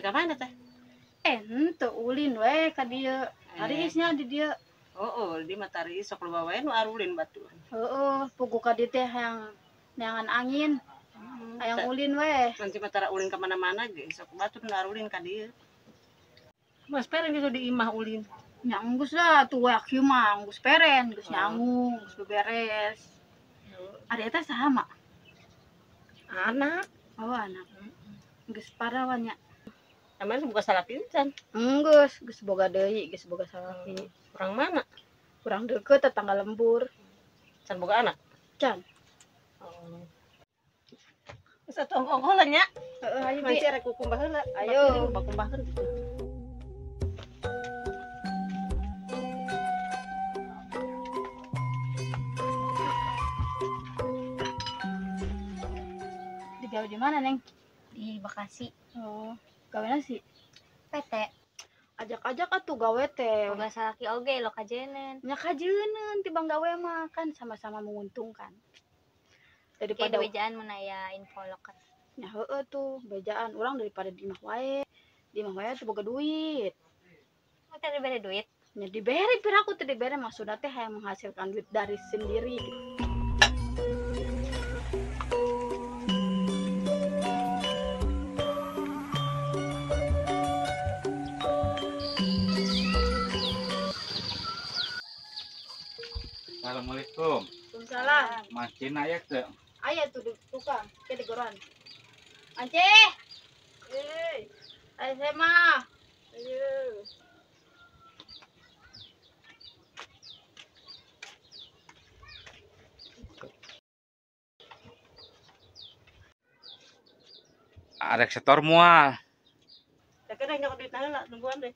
ka mana teh? Henteu ulin we ka dieu. Arisnya di dieu. Di matahari sok loba wae nu arulin batu. Pugu ka dieu teh hayang neangan angin. Hayang ulin we. Nanti matara ulin ka mana-mana ge sok batu nu arulin ka dieu. Mas peren gitu di imah ulin. Nya enggus lah tuh we kieu mah enggus peren, geus nyangung, geus beberes. Ari eta saha mak? Anak. Anak. Geus parawan nya. Amana buka salaki can. Geus boga deui, geus boga salaki. Urang mana? Kurang deukeut tetangga lembur. Can boga anak. Can. Bisa tongkol nya. Ayo Manci rek kukumbah heula. Ayo. Bakumbahkeun. Digawe di mana, Neng? Di Bekasi. Gawe nasi. PT. Ajak-ajak atuh gawe teh. Boga salaki oge lo kajenen. Nya kajeuneun tibang gawe mah kan sama-sama menguntungkan. Kayak Daripada bejaan menaya info loket. nya heueuh tuh bejaan urang daripada di imah wae. Di imah wae teu boga duit. Oh, tadi bere duit. Nya dibere piraku teh dibere maksudna teh hayang menghasilkan duit dari sendiri gitu. Assalamualaikum. Waalaikumsalam. Mancing aya teu? Aya tuh tukang, ke di goran. Aceh. Ayo mah. Ayo. Arek setor moal. Da kana nyok duit heula nungguan deh.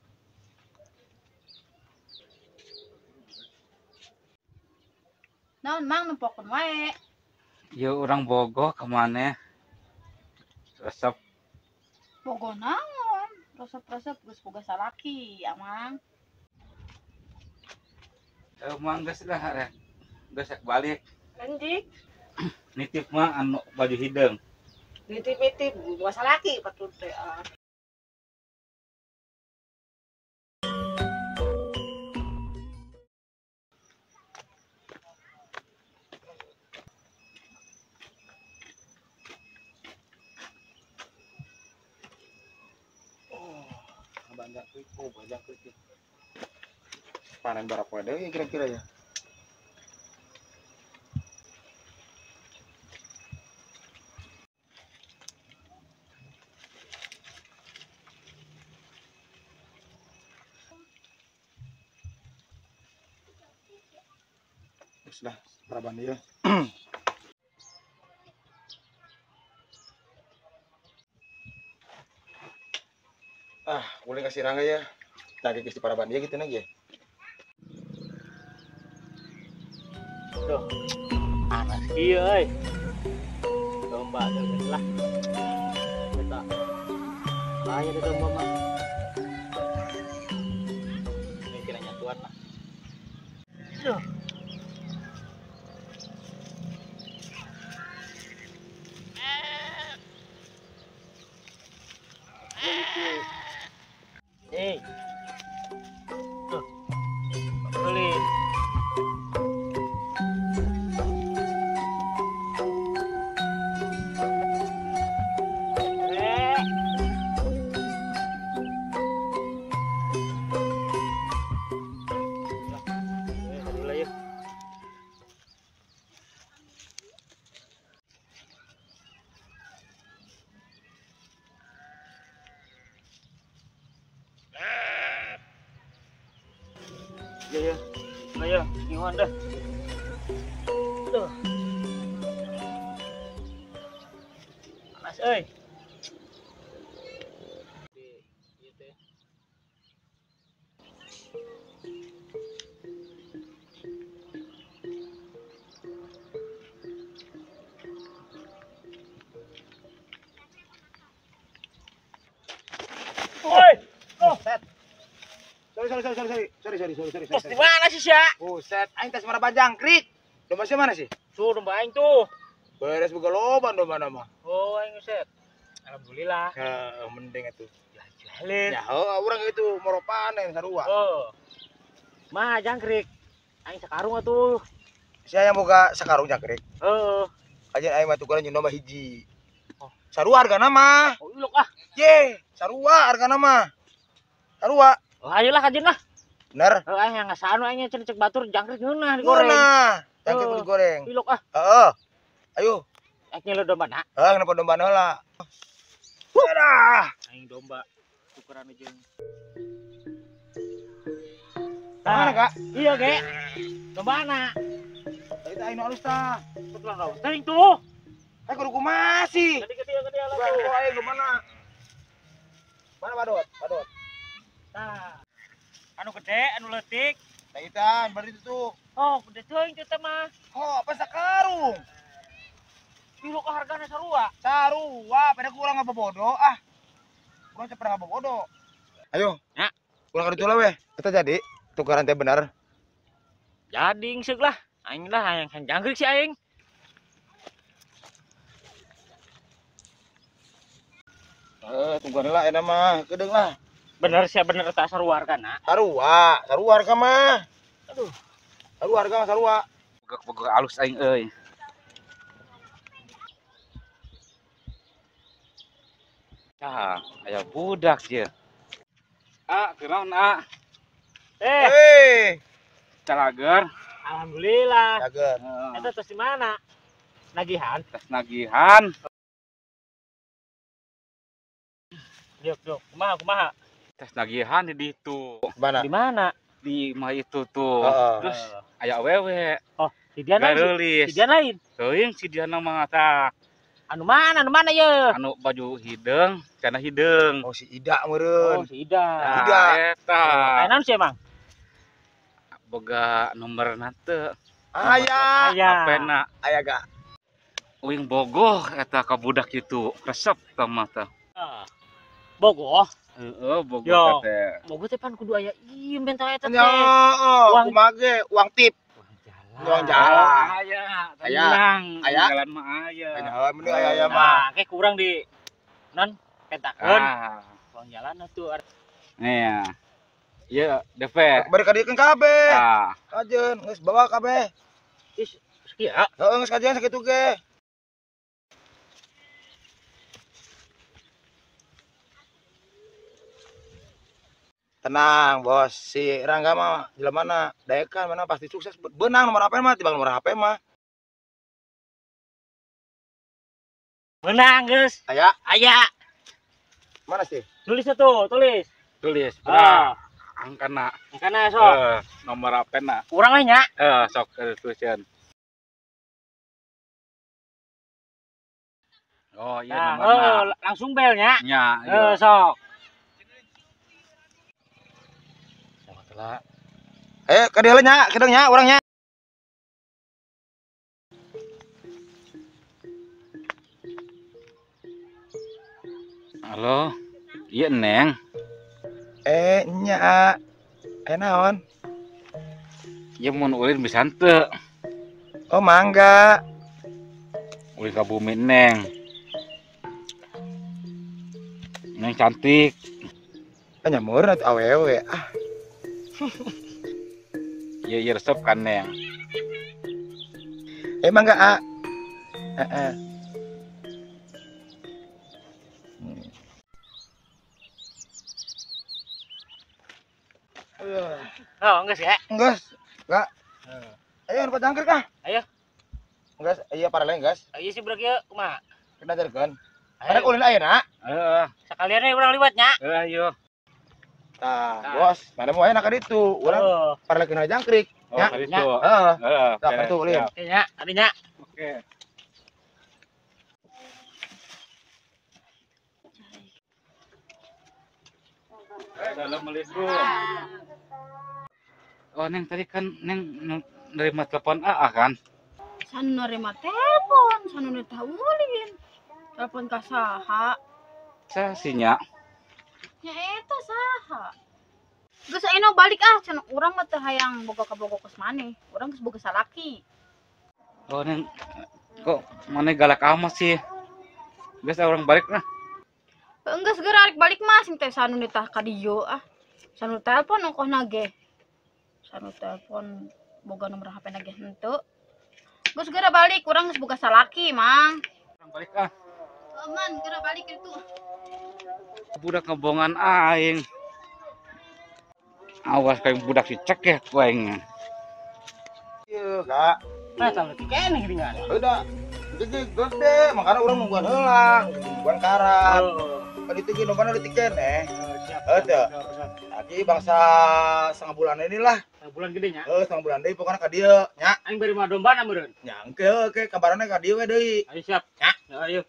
Naon mang nempokeun wae. Ieu urang bogoh ka maneh. Resep Bogo naon? Resep-resep geus boga salaki, amang. mang geus dah arek. Geus balik. Anjing. Nitip mah anu baju hideung. Nitip-nitip buka salaki patut teh. Banyak kritik. Panen berapa deh kira-kira ya? Sudah, beraban dia. Boleh kasih rangga ya. Lagi di paraban dia gitu lagi ya. Tuh, panas kieu euy. Domba geus lah. Eta. Bahaya teh domba mah. Ini kiranya tuan lah. Duh. Tuh. Beli. Ya, ayo, ngiwan dah. Tuh. Panas, euy. Woi, oh, Sorry. bos di mana sih, Sya? Buset, aing tes mana jangkrik. Domba sih mana sih? Suruh domba aing tuh. Beres buka loban domba nama. Oh, aing set. Alhamdulillah. Mending atuh. Gila. Lin. Ya, orang itu mau panen sarua. Oh. Mah jangkrik. Aing sakarung atuh. Saya yang boga sakarung jangkrik. Heeh. Aja aing mah tukeran jeung domba hiji. Sarua hargana mah. Oh, ilok ah. Ye, sarua hargana mah. Sarua. Oh, ayolah kajen lah. Bener. Aing yang ngasano aing cek batur jangkrik ngeunah digoreng. Nah, jangkrik Oh. digoreng. Ilok ah. Heeh. Ayo. Aing lo domba na. Kenapa domba heula? Dah. Aing domba tukeran jeung. Mana, Kak? Iya, Ge. Domba na. Itu aing halus tah. Betul enggak? Teuing tuh. Kudu masih. Gede lah Bang, tuh. kok aing kemana? Mana Badot? Badot. Nah. Anu gede, anu leutik. Taitan, berarti itu tuh. Oh, gede teuing teh mah. Oh, apa sakarung? Ilok hargana sarua. Sarua, pada kurang apa bodoh ah. Kurang cepet apa bodoh. Ayo. Ya. Kurang kali weh. Kita jadi tukaran teh benar. Jadi ngeuseuh lah. Aing lah yang jangkrik si aing. Tungguan lah enak mah, kedeng lah. Bener sih bener tak sarua hargana. Sarua, sarua harga mah. Aduh. Sarua harga mah sarua. Bogor alus aing euy. Tah, aya budak ieu. Kenaon Hei, Calager. Alhamdulillah. jaga. Eta tos di mana? Nagihan. Tes nagihan. Yuk. Kumaha? Tes nagihan di ditu. Mana? Di mana? Di mah itu tuh. Heeh. Terus aya awewe. Oh, si Dian lain. Garulis. Si Dian lain. Teuing si Diana mah tah. Anu mana ye? Anu baju hideung, cenah hideung. Oh si Ida Oh, meureun. si Ida. Ida. Eta. Ayeuna sih emang. Boga nomor nate. Aya. Apena Aya ga. uing bogoh eta ka budak itu. Resep tah mah tah. Bogoh. Heeh, Yo. bogoh teh. Bogoh teh pan kudu aya ieu bentar eta teh. Ya, Uang- kumage uang tip. Uang jalan. Aya, Aya. tenang. Aya. Jalan mah aya. Mending aya mah. Nah, kayak kurang di non petakeun. Ah. Uang jalan atuh. Nih. Ieu DP. Bari ka dieu kabeh. Ah. Kajeun, geus bawa kabeh. Is sekieu. Heeh, geus kajeun sakitu ge. Tenang, Bos. Si Rangga mah jelema mana? Daekan mana pasti sukses. Benang nomor HP mah, timbang nomor HP mah. Menang, geus. Aya, Aya. mana sih? Tulis atuh, tulis. Tulis. Ah, Angkana. kana sok. Nomor apena. Kurang we nya. Sok tulisan. Oh, iya Nah, nomorna. langsung belnya. Nya, iya. Sok. Lah. Ka dieu nya, kedeng nya, urangnya. Halo. Iya, Neng. Nya. Naon? Ya mun ulin bisa teu. Oh, mangga. Ulin ka bumi, Neng. Neng cantik. Nyamur atuh awewe. Ah, Iya resep kan, Neng. mangga A. Heeh. Oh, enggak sih ya. Enggas. Enggak. Ayo nu jangkrik ah. Ayo. Enggas, iya paralel enggas. Iya sih berak ya, kumaha? Kena jarkeun. Ayo. Ada ulin ayeuna. Heeh. Sekalian we urang liwat nya. Ayo. Tah, Nah. Bos, mana mau enak ka ditu. Urang Oh, paralel kena jangkrik. Oh, Ya. tadi nya. tuh. Heeh. Heeh. Tah, beres, itu ulin. siap. oke nya, adinya. Oke. Dalam melindung. Oh, Neng tadi kan Neng nerima telepon AA kan? Sanu nerima telepon, sanu netahulin. Telepon ka saha? Saya sinya. Ya eta saha? Geus ayeuna balik ah, can urang mah teu hayang boga ka boga kos maneh. Urang geus boga salaki. Oh, Neng kok mana galak amat sih? Biasa orang balik lah. Enggak segera arek balik masing teh sanu nitah ka dieu ah. Sanu telepon ongkoh nage. Sanu telepon boga nomor HP nage henteu. Geus segera balik urang geus boga salaki, Mang. Orang balik ah. Man, segera balik itu. Budak ngebongan aing. Awas kayak budak si cekek aing. Iya, Kak. Nah, tahu kene geuningan. Udah. Gede, makanya orang nungguan heula, nungguan karat. Kan itu gini, mana detik keneh. Ada. Lagi bangsa setengah bulan inilah. Bulan gedenya. Setengah bulan deui pokoknya ka dieu, nya. Aing bari mah domba na meureun. Nyangke ke kabarana ka dieu we deui. Ayo siap. Ya. Ayo.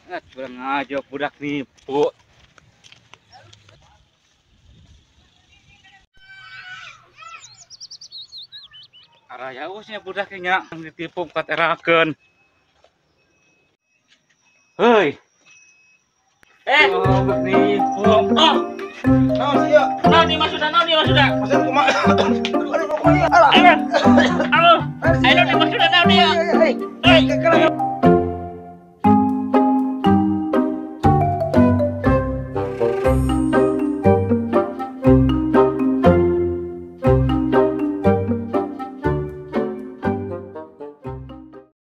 Curang aja budak nipu. Araya usnya budaknya ditipu kat erakeun. Heuy. Budak nipu. Oh, Naon sih ya? naon di masuda, naon di masuda. Masa kumaha? Aduh, pokoknya alah. Halo. Ayo di masuda naon dia. Hei,